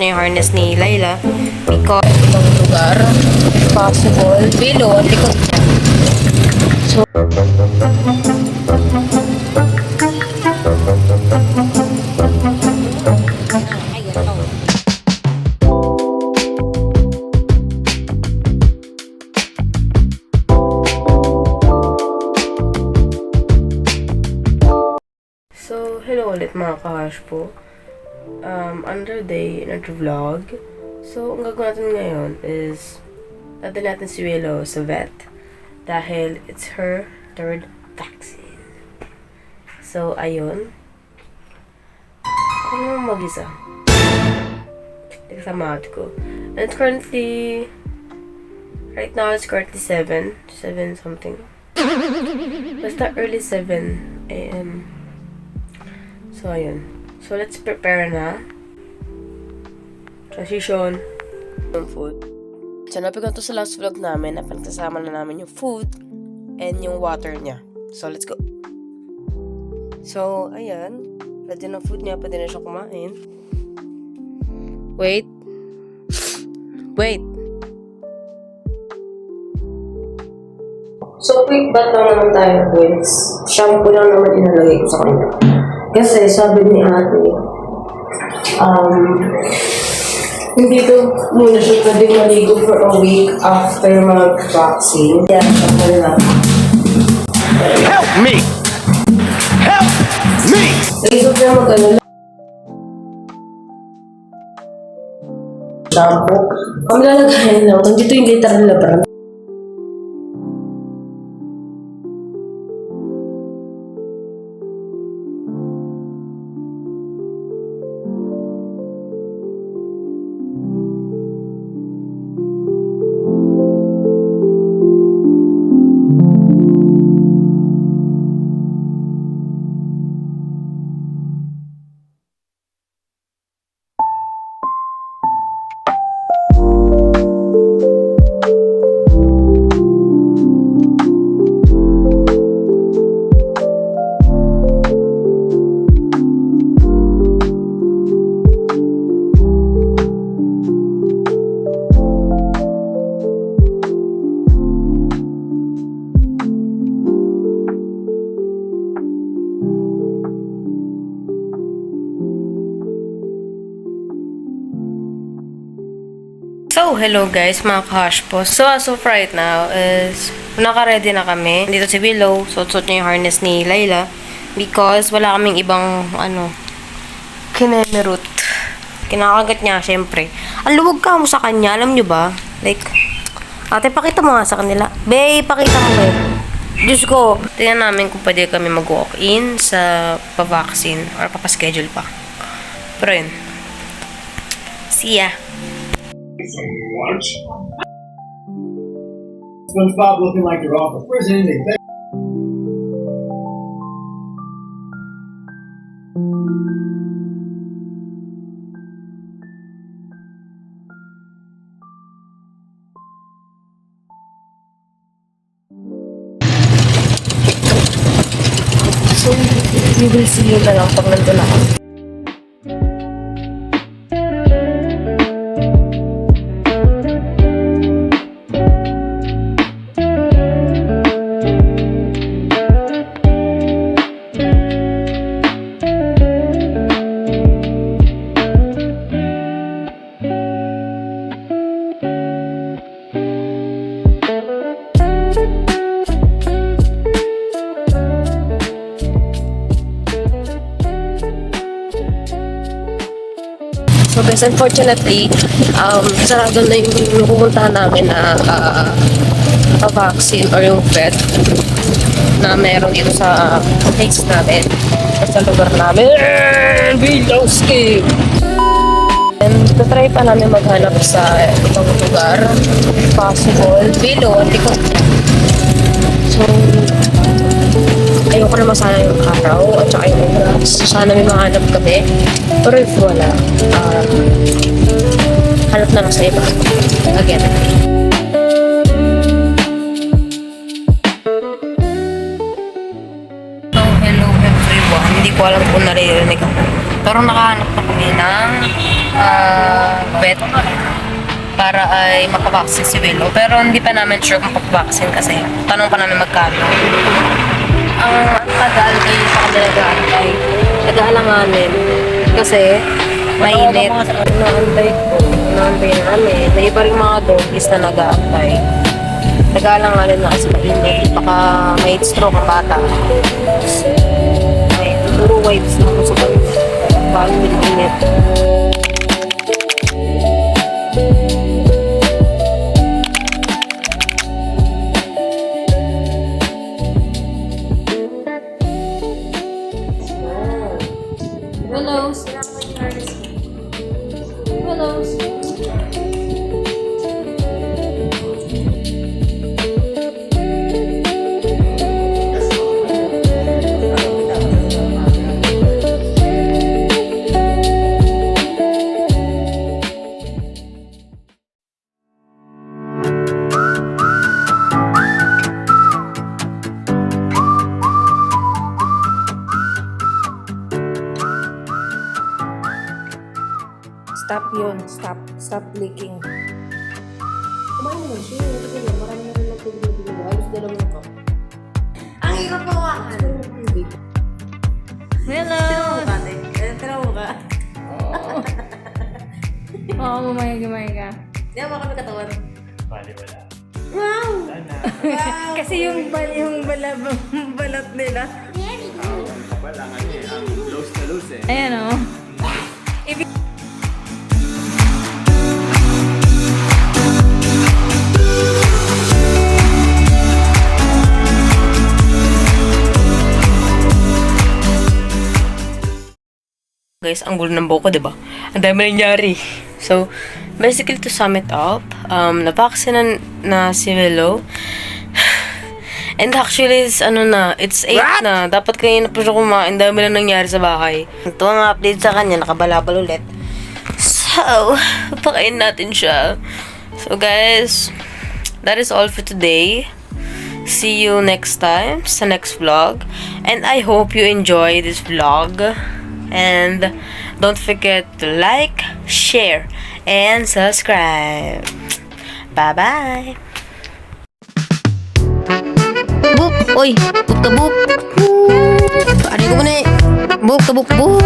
niya yung harness ni Layla because ibang lugar possible below at likod niya. So hello ulit mga kahash po. Another day, another vlog. So, ang gagawin natin ngayon is natin si Willow sa vet dahil it's her third vaccine. So, ayun. Ako naman mag-isa. Kasama ko. And currently, right now it's currently 7 something. Basta early 7 a.m. So, ayun. So, let's prepare na. Transition. Yung food. So, napigan to sa last vlog namin na pagkasama na namin yung food and yung water niya. So, let's go. So, ayan. Pwede na food niya. Pwede na siya kumain. Wait. Wait. So, quick bath lang naman tayo, guys. Shampoo lang naman inalagay ko sa kanya. Kasi sabi ni ate, hindi to muna siya pwedeng maligo for a week after mag-vaccine. Kaya sabi na. Help me! Help me! Naisip na mag-ano lang. Shampoo. Ang lalagayan lang. Nandito yung literal na brand. So, hello guys, mga kahash po. So, as of right now is naka-ready na kami. Dito si Willow, suot-suot niya yung harness ni Layla because wala kaming ibang, kinemerut. Kinakagat niya, syempre. Ang luwag ka mo sa kanya, alam nyo ba? Like, ate, pakita mo nga sa kanila. Be, pakita mo be. Diyos ko, tingnan namin kung pwede kami mag-walk-in sa pa-vaccine or papaschedule pa. Pero yun. See ya. Watch. SpongeBob looking like your office. Where's anything? So, we will see you na lang pag nandun ako. So guys, unfortunately, sarado na yung pupuntahan namin na vaccine or yung vet na meron dito sa place namin, sa lugar namin. Bilowski! And try pa namin maghanap sa ibang lugar possible below at likod niya. So, ayoko naman sana yung araw at saka yung oras. Sana may mahanap kami. Pero if wala, hanap na lang sa iba. Again. So, hello everyone. Hindi ko alam kung naririnig ako. Pero nakahanap na kami ng vet para ay mapabaksin si Willow. Pero hindi pa namin sure kung papabaksin kasi tanong pa namin magkano. Ang tagal kayo sa kanila nag-aantay. Nag-aalanganin. Kasi mainit. Inaantay ko. Inaantay namin. May iba rin mga doggies na nag-aantay. Nag-aalanganin na kasi mainit. Baka may stroke ang bata. May puro wipes na gusto ko. Baka mainit. Willows. Willows. Stop yun. Stop. Stop leaking. Kumain naman siya. Kasi lang, marami na rin nagpapagod. Ayos dalawang ka. Ang hirap mo kakan. Hello! Tira mo ka. Oo, gumay ka. Di ba kami katawan? Wow! Kasi yung balat nila. Ayan o. Guys, ang gulo ng buko, diba? Ang dami nangyari. So, basically to sum it up, na-vaccine na si Willow. And actually, it's 8 na. Dapat kanina pa siya kumain. Dami lang nangyari sa bahay. Ito ang update sa kanya, nakabalabal ulit. So, pakain natin siya. So guys, that is all for today. See you next time sa next vlog. And I hope you enjoy this vlog. And don't forget to like, share, and subscribe. Bye-bye! Boop! Oy! Boop ka boop! Ano ko muna eh? Boop ka boop boop!